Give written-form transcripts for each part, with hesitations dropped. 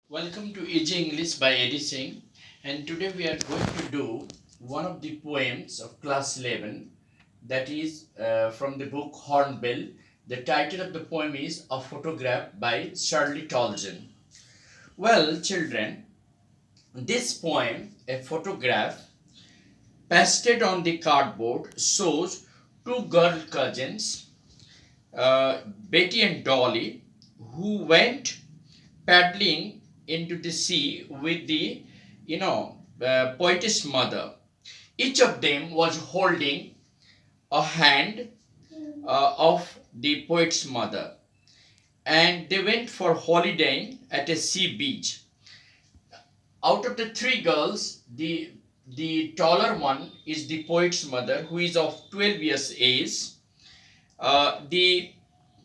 Welcome to Easy English by Eddie Singh, and today we are going to do one of the poems of class 11, that is from the book Hornbill. The title of the poem is A Photograph by Shirley Toulson. Well, children, this poem, a photograph pasted on the cardboard, shows two girl cousins, Betty and Dolly, who went paddling into the sea with the poetess mother. Each of them was holding a hand of the poet's mother, and they went for holidaying at a sea beach. Out of the three girls, the taller one is the poet's mother, who is of 12 years age. The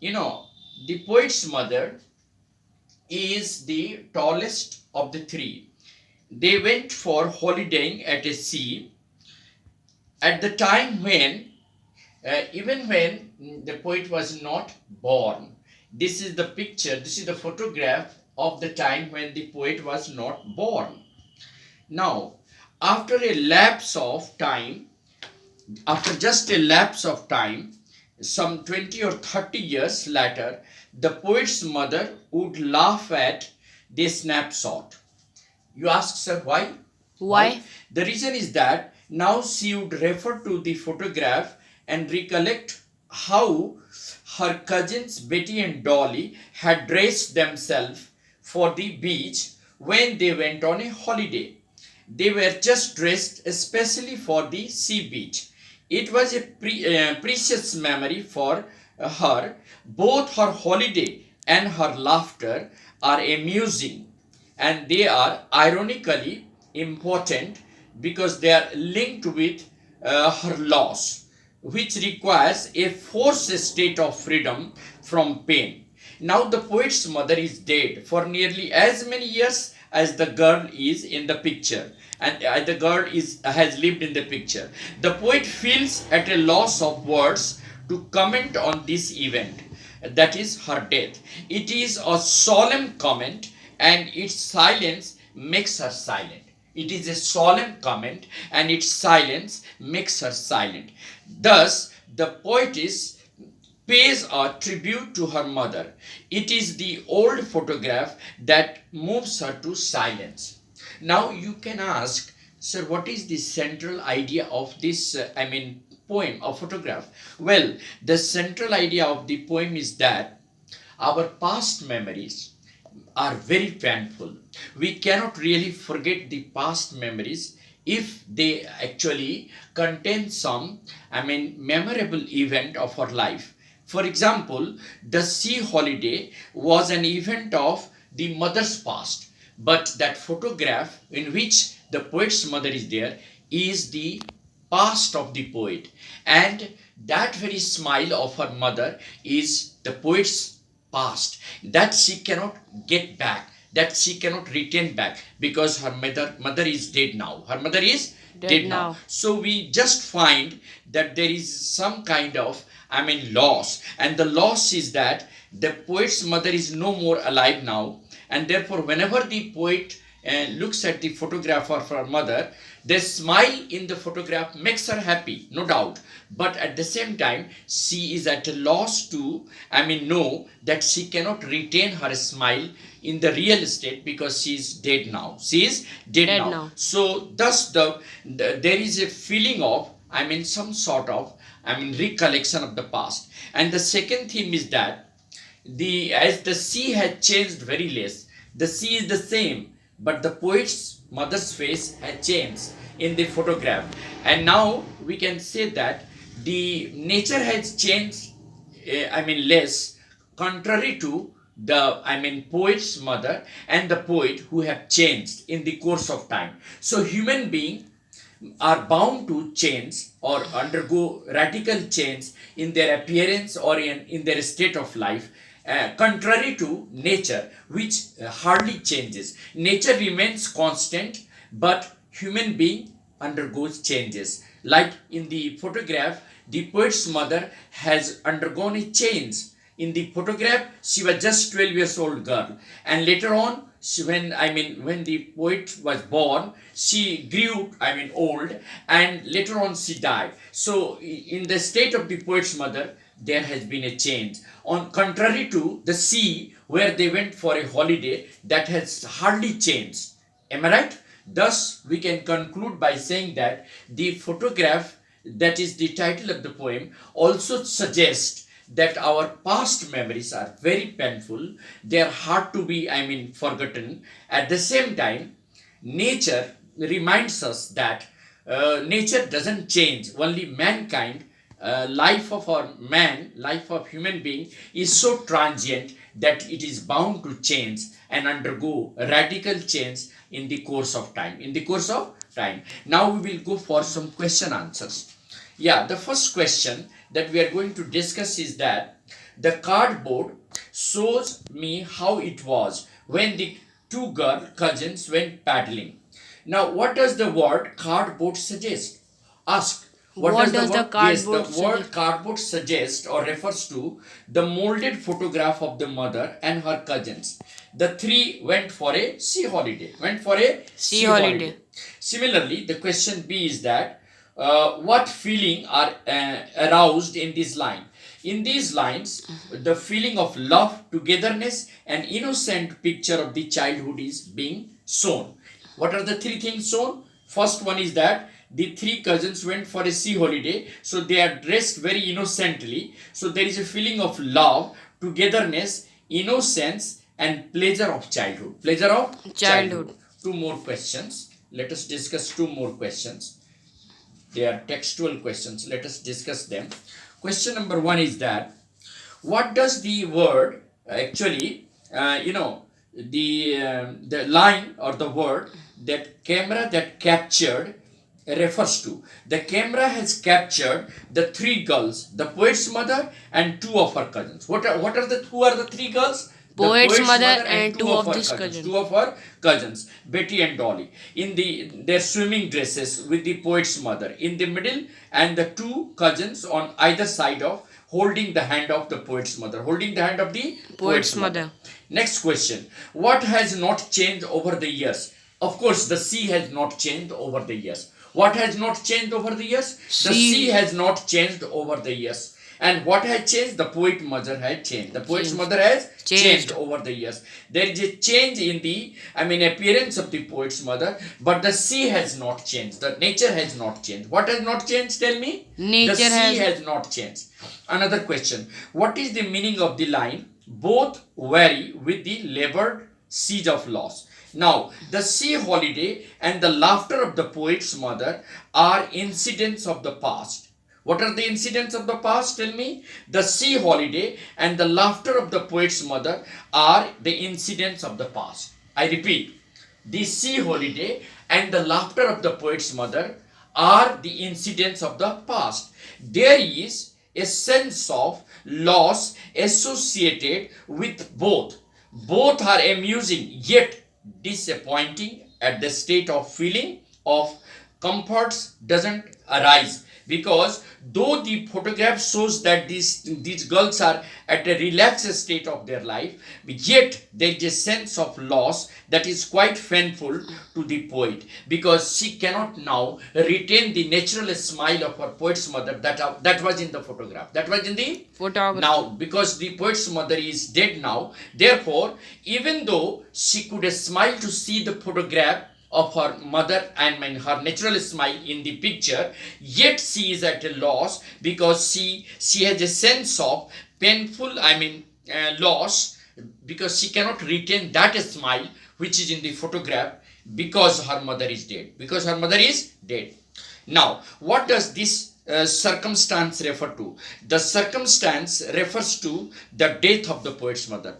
you know the poet's mother is the tallest of the three. They went for holidaying at a sea at the time when, even when the poet was not born. This is the picture, this is the photograph of the time when the poet was not born. Now, after a lapse of time, after just a lapse of time, some 20 or 30 years later, the poet's mother would laugh at this snapshot. You ask, sir, why? Why? The reason is that now she would refer to the photograph and recollect how her cousins Betty and Dolly had dressed themselves for the beach when they went on a holiday. They were just dressed especially for the sea beach. It was a precious memory for her. Both her holiday and her laughter are amusing, and they are ironically important because they are linked with her loss, which requires a forced state of freedom from pain. Now, the poet's mother is dead for nearly as many years as the girl is in the picture, and the girl has lived in the picture. The poet feels at a loss of words to comment on this event, that is her death. It is a solemn comment, and its silence makes her silent. It is a solemn comment, and its silence makes her silent. Thus, the poetess pays a tribute to her mother. It is the old photograph that moves her to silence. Now you can ask, sir, what is the central idea of this, poem or photograph? Well, the central idea of the poem is that our past memories are very painful. We cannot really forget the past memories if they actually contain some, memorable event of our life. For example, the sea holiday was an event of the mother's past, but that photograph in which the poet's mother is there is the past of the poet, and that very smile of her mother is the poet's past that she cannot get back, that she cannot retain back, because her mother is dead now. Her mother is dead now. So we just find that there is some kind of loss, and the loss is that the poet's mother is no more alive now, and therefore whenever the poet looks at the photograph of her mother, the smile in the photograph makes her happy, no doubt, but at the same time she is at a loss to know that she cannot retain her smile in the real state because she is dead now. She is dead now. So thus there is a feeling of some sort of recollection of the past. And the second theme is that as the sea has changed very less, the sea is the same, but the poet's mother's face had changed in the photograph, and now we can say that the nature has changed, less, contrary to the poet's mother and the poet, who have changed in the course of time. So human beings are bound to change or undergo radical change in their appearance or in their state of life, contrary to nature, which hardly changes. Nature remains constant, but human being undergoes changes. Like in the photograph, the poet's mother has undergone a change. In the photograph, she was just 12 years old girl, and later on when the poet was born, she grew, old, and later on she died. So in the state of the poet's mother, there has been a change. On contrary to the sea, where they went for a holiday, that has hardly changed. Am I right? Thus, we can conclude by saying that the photograph, that is the title of the poem, also suggests that our past memories are very painful. They are hard to be, forgotten. At the same time, nature reminds us that nature doesn't change. Only mankind, life of human being is so transient that it is bound to change and undergo radical change in the course of time. Now we will go for some question answers. Yeah, the first question that we are going to discuss is that the cardboard shows me how it was when the two girl cousins went paddling. Now, what does the word cardboard suggest? Ask. What does the cardboard Yes, the word cardboard suggests or refers to the molded photograph of the mother and her cousins. The three went for a sea holiday. Similarly, the question B is that what feeling are aroused in this line? In these lines, the feeling of love, togetherness, and innocent picture of the childhood is being shown. What are the three things shown? First one is that the three cousins went for a sea holiday, so they are dressed very innocently. So there is a feeling of love, togetherness, innocence, and pleasure of childhood. Two more questions. Let us discuss two more questions. They are textual questions. Let us discuss them. Question number one is that what does the word actually, the line or the word that camera that captured refers to? The camera has captured the three girls, the poet's mother and two of her cousins. Who are the three girls? The poet's mother and two of his cousins. Two of her cousins, Betty and Dolly, in their swimming dresses with the poet's mother in the middle, and the two cousins on either side of holding the hand of the poet's mother. Poet's mother. Next question. What has not changed over the years? Of course, the sea has not changed over the years. What has not changed over the years? The sea has not changed over the years. And what has changed? The poet mother has changed. The poet's mother has changed over the years. There is a change in the appearance of the poet's mother, but the sea has not changed. The nature has not changed. What has not changed? Tell me. The sea has not changed. Another question. What is the meaning of the line? Both vary with the labored siege of loss. Now, the sea holiday and the laughter of the poet's mother are incidents of the past. What are the incidents of the past? Tell me. The sea holiday and the laughter of the poet's mother are the incidents of the past. I repeat. The sea holiday and the laughter of the poet's mother are the incidents of the past. There is a sense of loss associated with both. Both are amusing yet disappointing at the state of feeling of comforts doesn't arise, because though the photograph shows that these girls are at a relaxed state of their life, yet there is a sense of loss that is quite painful to the poet, because she cannot now retain the natural smile of her poet's mother that was in the photograph. Now, because the poet's mother is dead now, therefore, even though she could smile to see the photograph of her mother and her natural smile in the picture, yet she is at a loss, because she has a sense of painful loss, because she cannot retain that smile which is in the photograph, because her mother is dead. Now, what does this circumstance refer to? The circumstance refers to the death of the poet's mother.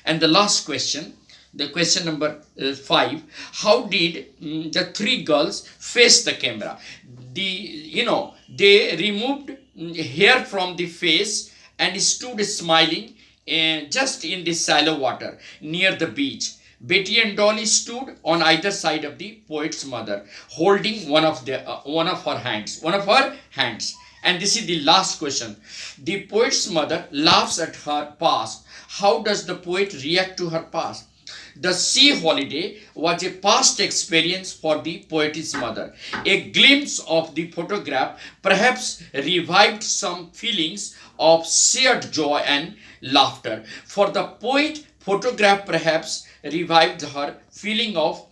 And the last question, the question number 5. How did the three girls face the camera? They removed hair from the face and stood smiling just in the shallow water near the beach. Betty and Dolly stood on either side of the poet's mother, holding one of her hands, And this is the last question. The poet's mother laughs at her past. How does the poet react to her past? The sea holiday was a past experience for the poet's mother. A glimpse of the photograph perhaps revived some feelings of shared joy and laughter. For the poet, photograph perhaps revived her feeling of,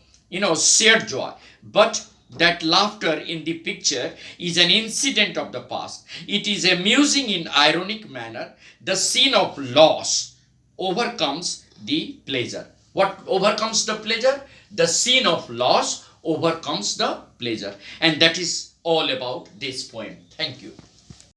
shared joy. But that laughter in the picture is an incident of the past. It is amusing in ironic manner. The scene of loss overcomes the pleasure. What overcomes the pleasure? The scene of loss overcomes the pleasure. And that is all about this poem. Thank you.